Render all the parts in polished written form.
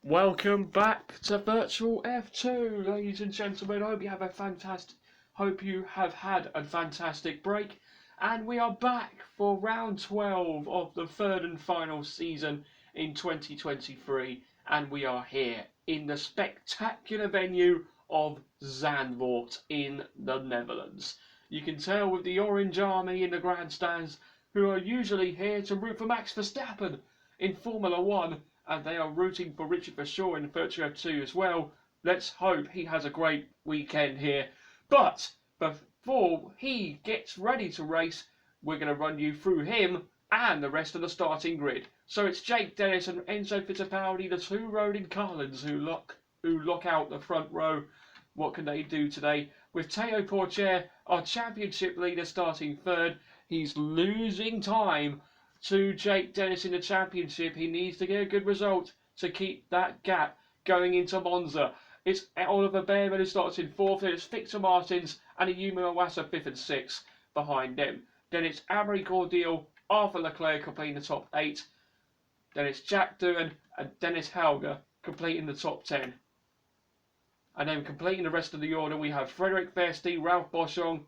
Welcome back to Virtual F2, ladies and gentlemen. Hope you have had a fantastic break, and we are back for round 12 of the third and final season in 2023, and we are here in the spectacular venue of Zandvoort in the Netherlands. You can tell with the Orange Army in the grandstands, who are usually here to root for Max Verstappen in Formula 1, and they are rooting for Richard Verschoor in Virtual F2 as well. Let's hope he has a great weekend here. But before he gets ready to race, we're going to run you through him and the rest of the starting grid. So it's Jake Dennis and Enzo Fittipaldi, the two Ronin Carlins, who lock out the front row. What can they do today? With Théo Pourchaire, our championship leader, starting third. He's losing time to Jake Dennis in the championship. He needs to get a good result to keep that gap going into Monza. It's Oliver Behrman who starts in fourth. Then it's Victor Martins and Ayumu Iwasa fifth and sixth behind them. Then it's Amaury Cordial, Arthur Leclerc completing the top 8. Then it's Jack Doohan and Dennis Hauger completing the top 10. And then completing the rest of the order, we have Frederic Vesti, Ralph Boschung,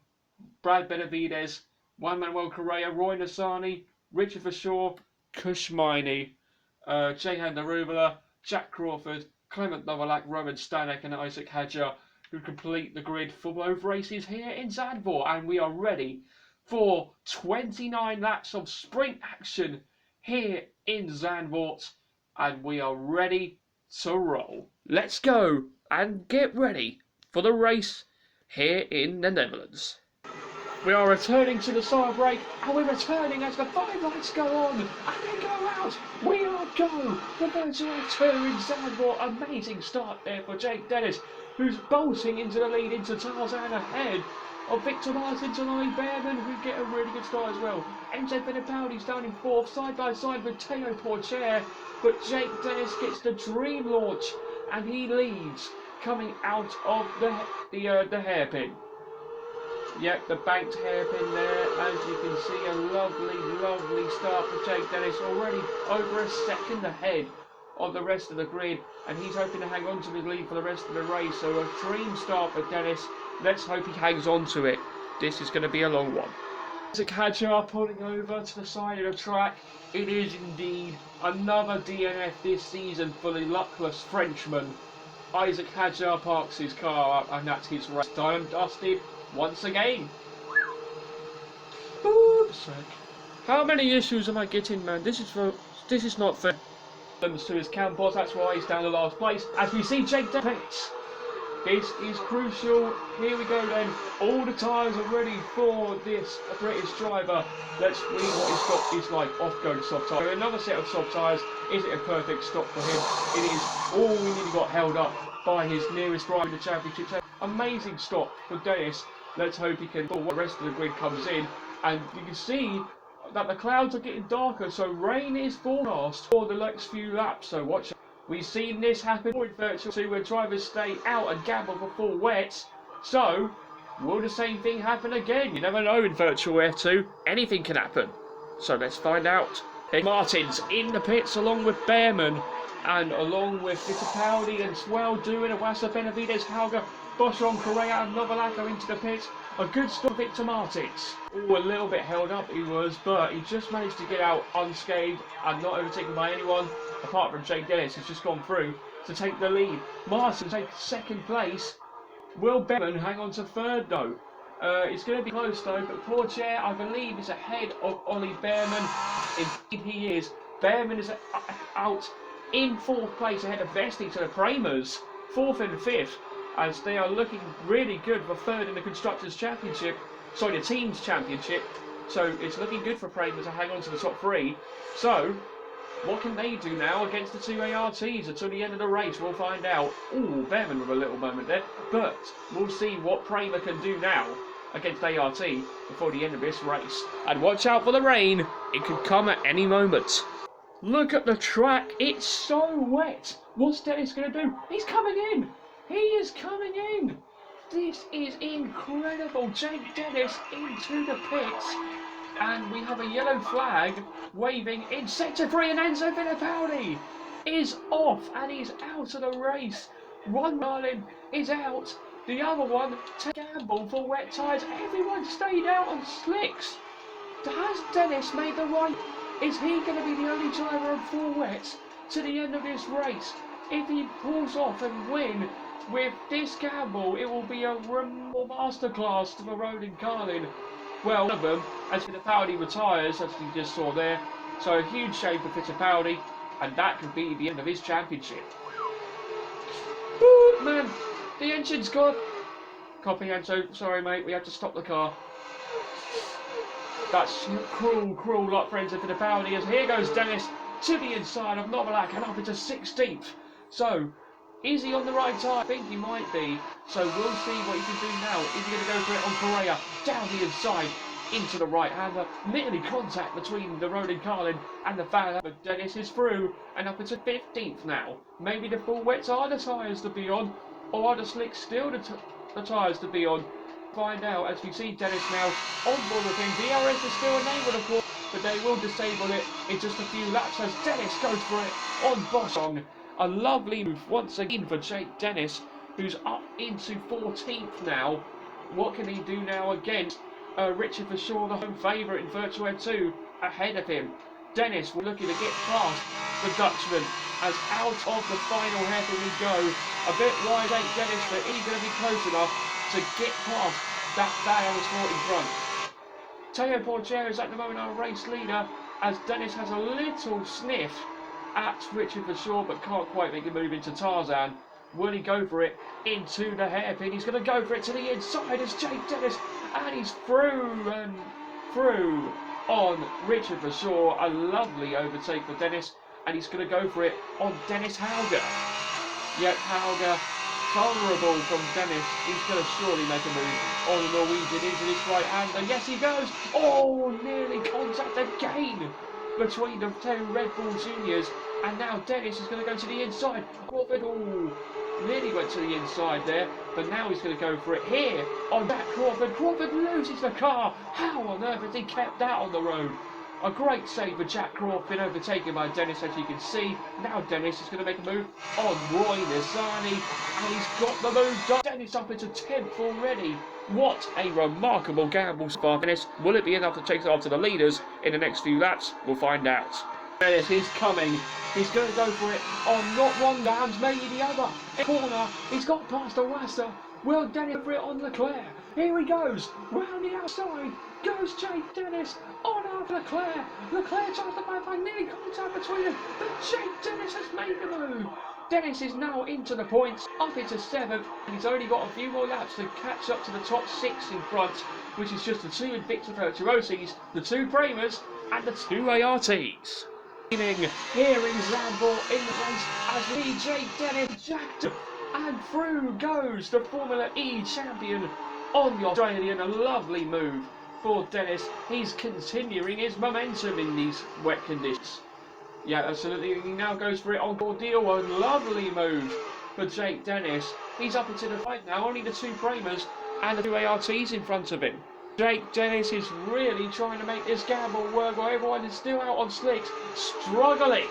Brad Benavides, Juan Manuel Correa, Roy Nassani, Richard Verschoor, Kush Miney, Jehan Darubala, Jack Crawford, Clement Novalak, Roman Stanek and Isaac Hadjar, who complete the grid for both races here in Zandvoort. And we are ready for 29 laps of sprint action here in Zandvoort. And we are ready to roll. Let's go and get ready for the race here in the Netherlands. We are returning to the side break, and we're returning as the 5 lights go on and then go out. We are go for Virtual F2 in Zandvoort. Amazing start there for Jake Dennis, who's bolting into the lead into Tarzan ahead of Victor Martins and Ollie Behrman, who get a really good start as well. Enzo Fittipaldi's down in fourth, side by side with Théo Pourchaire, but Jake Dennis gets the dream launch and he leads coming out of the hairpin. Yep, the banked hairpin there. As you can see, a lovely start for Jake Dennis, already over a second ahead of the rest of the grid, and he's hoping to hang on to his lead for the rest of the race. So a dream start for Dennis. Let's hope he hangs on to it. This is going to be a long one. Isaac Hadjar pulling over to the side of the track. It is indeed another DNF this season for the luckless Frenchman. Isaac Hadjar parks his car up, and that's his race time dusted once again. Oops. How many issues am I getting, man? This is not fair. To his Campos, that's why he's down the last place. As we see Jake Dennis, this is crucial. Here we go then. All the tyres are ready for this British driver. Let's read what his stop is like. Off-going soft tyre. Another set of soft tyres. Is it a perfect stop for him? It is. Oh, we nearly got held up by his nearest driver in the championship. Amazing stop for Dennis. Let's hope he can. The rest of the grid comes in, and you can see that the clouds are getting darker, so rain is forecast for the next few laps. So watch. We've seen this happen in Virtual 2 where drivers stay out and gamble for full wets. So will the same thing happen again? You never know in Virtual F2. Anything can happen. So let's find out. Martins in the pits along with Behrman and along with Fittipaldi and Swell doing Iwasa, Benavides, Hauger, Boschung, Correa and Novalak are into the pits. A good stop, Victor Martins. Oh, a little bit held up he was, but he just managed to get out unscathed and not overtaken by anyone apart from Jake Dennis, who's just gone through to take the lead. Martins takes second place. Will Behrman hang on to third though? It's going to be close though, but Pourchaire, I believe, is ahead of Ollie Behrman. Indeed he is. Behrman is out in fourth place ahead of Vesti to the Kramers, fourth and fifth, as they are looking really good for third in the Constructors' Championship. sorry, the team's championship. So it's looking good for Prema to hang on to the top 3. So what can they do now against the 2 ARTs until the end of the race? We'll find out. Ooh, Behrman with a little moment there. But we'll see what Prema can do now against ART before the end of this race. And watch out for the rain. It could come at any moment. Look at the track. It's so wet. What's Dennis going to do? He's coming in. He is coming in. This is incredible. Jake Dennis into the pits. And we have a yellow flag waving in sector 3, and Enzo Fittipaldi is off and he's out of the race. Ron Marlin is out. The other one, gamble for wet tyres. Everyone stayed out on slicks. Has Dennis made the right? Is he going to be the only driver on 4 wets to the end of this race? If he pulls off and win with this gamble, it will be a real masterclass to the road in Carlin. Well, one of them, as Fittipaldi retires, as we just saw there. So a huge shame for Fittipaldi, and that could be the end of his championship. Woo, man, the engine's gone. Copy, Enzo. Sorry, mate, we have to stop the car. That's cruel, cruel lot, friends of Fittipaldi, as here goes Dennis to the inside of Novalak and up into 16th. So, is he on the right tyre? I think he might be. So we'll see what he can do now. Is he going to go for it on Correa? Down the inside, into the right-hander. Nearly contact between the road in Carlin and the fan. But Dennis is through and up into 15th now. Maybe the full wets are the tyres to be on, or are the slicks still the tyres to be on? Find out as we see Dennis now on board with him. DRS is still enabled, of course, but they will disable it in just a few laps as Dennis goes for it on Bosong. A lovely move once again for Jake Dennis, who's up into 14th now. What can he do now against Richard Verschoor, the home favourite in Virtual F2, ahead of him? Dennis will looking to get past the Dutchman as out of the final hairpin we go. A bit wide, Dennis, but he's going to be close enough to get past that Diana's fought in front. Teo Porcher is at the moment our race leader as Dennis has a little sniff at Richard Verschoor but can't quite make a move into Tarzan. Will he go for it into the hairpin? He's going to go for it to the inside as Jake Dennis, and he's through and through on Richard Verschoor. A lovely overtake for Dennis, and he's going to go for it on Dennis Hauger. Yet Hauger, vulnerable from Dennis. He's going to surely make a move on the Norwegian into this right hand, and yes he goes. Oh, nearly contact again between the 2 Red Bull Juniors, and now Dennis is going to go to the inside. Crawford, oh, nearly went to the inside there, but now he's going to go for it here on Jack Crawford. Crawford loses the car. How on earth has he kept that on the road? A great save for Jack Crawford, overtaken by Dennis, as you can see. Now Dennis is going to make a move on Roy Nissani, and he's got the move done. Dennis up into 10th already. What a remarkable gamble so far, Dennis. Will it be enough to take it after the leaders in the next few laps? We'll find out. Dennis is coming. He's going to go for it on not one round, maybe the other. Corner, he's got past Awasa. Will Dennis go for it on Leclerc? Here he goes, round the outside. Goes Jake Dennis on after Leclerc. Leclerc tries to bypass, nearly contact between them, but Jake Dennis has made the move. Dennis is now into the points, up into 7th, and he's only got a few more laps to catch up to the top 6 in front, which is just the 2 Invicta Virtuosis, the 2 Premas, and the 2 ARTs. Here in Zandvoort in the race as we Jake Dennis jacked and through goes the Formula E champion on the Australian. A lovely move for Dennis. He's continuing his momentum in these wet conditions. Yeah, absolutely. He now goes for it on Cordeal. A lovely move for Jake Dennis. He's up into the fight now. Only the 2 Premas and the 2 ARTs in front of him. Jake Dennis is really trying to make this gamble work while everyone is still out on slicks, struggling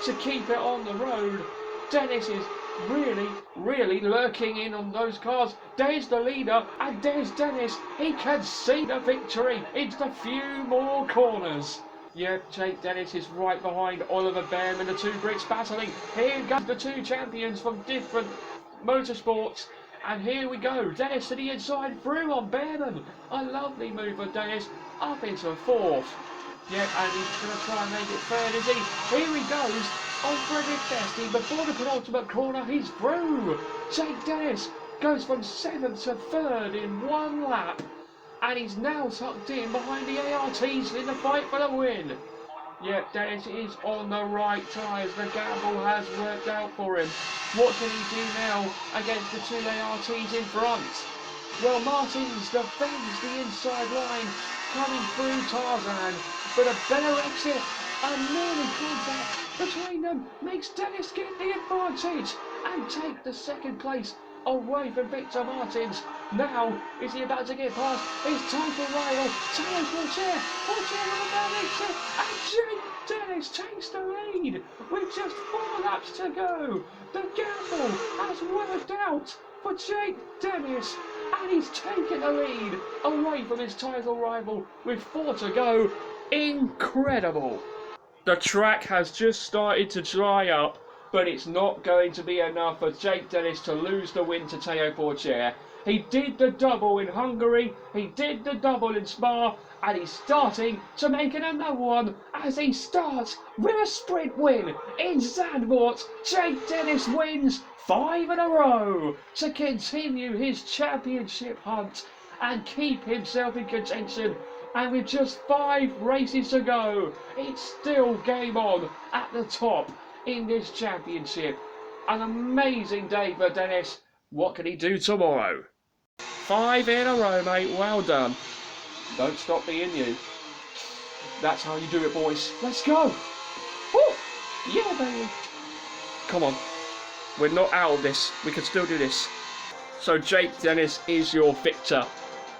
to keep it on the road. Dennis is really lurking in on those cars. There's the leader, and there's Dennis. He can see the victory. It's a few more corners. Yep, Jake Dennis is right behind Oliver Behrman, the 2 Brits battling. Here goes the 2 champions from different motorsports. And here we go, Dennis to the inside, through on Behrman. A lovely move for Dennis, up into 4th. Yep, and he's going to try and make it fair, is he? Here he goes on Frederick Festi. Before the penultimate corner, he's through. Jake Dennis goes from 7th to 3rd in 1 lap. and he's now tucked in behind the ARTs in the fight for the win. Yep, Dennis is on the right tyres. The gamble has worked out for him. What can he do now against the two ARTs in front? Well, Martins defends the inside line, coming through Tarzan, but a better exit and nearly contact between them makes Dennis get the advantage and take the second place away from Victor Martins. Now, is he about to get past his title rival, Teo Porcher? Porcher with a bad exit, and Jake Dennis takes the lead with just 4 laps to go. The gamble has worked out for Jake Dennis, and he's taken the lead away from his title rival with 4 to go. Incredible! The track has just started to dry up, but it's not going to be enough for Jake Dennis to lose the win to Teo Porcher. He did the double in Hungary, he did the double in Spa, and he's starting to make it another one as he starts with a sprint win in Zandvoort. Jake Dennis wins 5 in a row to continue his championship hunt and keep himself in contention. And with just 5 races to go, it's still game on at the top in this championship. An amazing day for Dennis. What can he do tomorrow? 5 in a row, mate. Well done. Don't stop being you. That's how you do it, boys. Let's go. Woo! Yeah, baby. Come on. We're not out of this. We can still do this. So Jake Dennis is your victor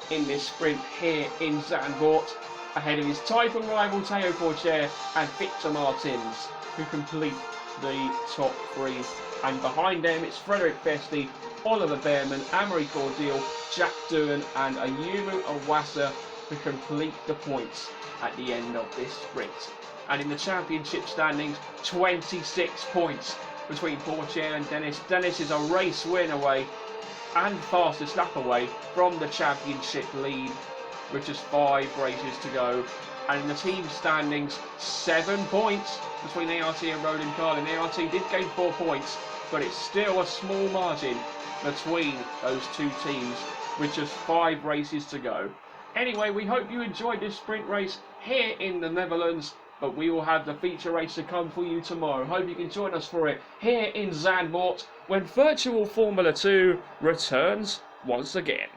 in this sprint here in Zandvoort, ahead of his title rival Teo Porcher and Victor Martins, who complete the top 3. And behind them it's Frederick Festi, Oliver Behrman, Amory Cordial, Jack Doohan and Ayumu Awasa, who complete the points at the end of this sprint. And in the championship standings, 26 points between Porcher and Dennis. Dennis is a race win away and fastest lap away from the championship lead with just 5 races to go. And in the team standings, 7 points between ART and Roland Carlin. ART did gain 4 points, but it's still a small margin between those two teams with just 5 races to go. Anyway, we hope you enjoyed this sprint race here in the Netherlands, but we will have the feature race to come for you tomorrow. Hope you can join us for it here in Zandvoort when Virtual Formula 2 returns once again.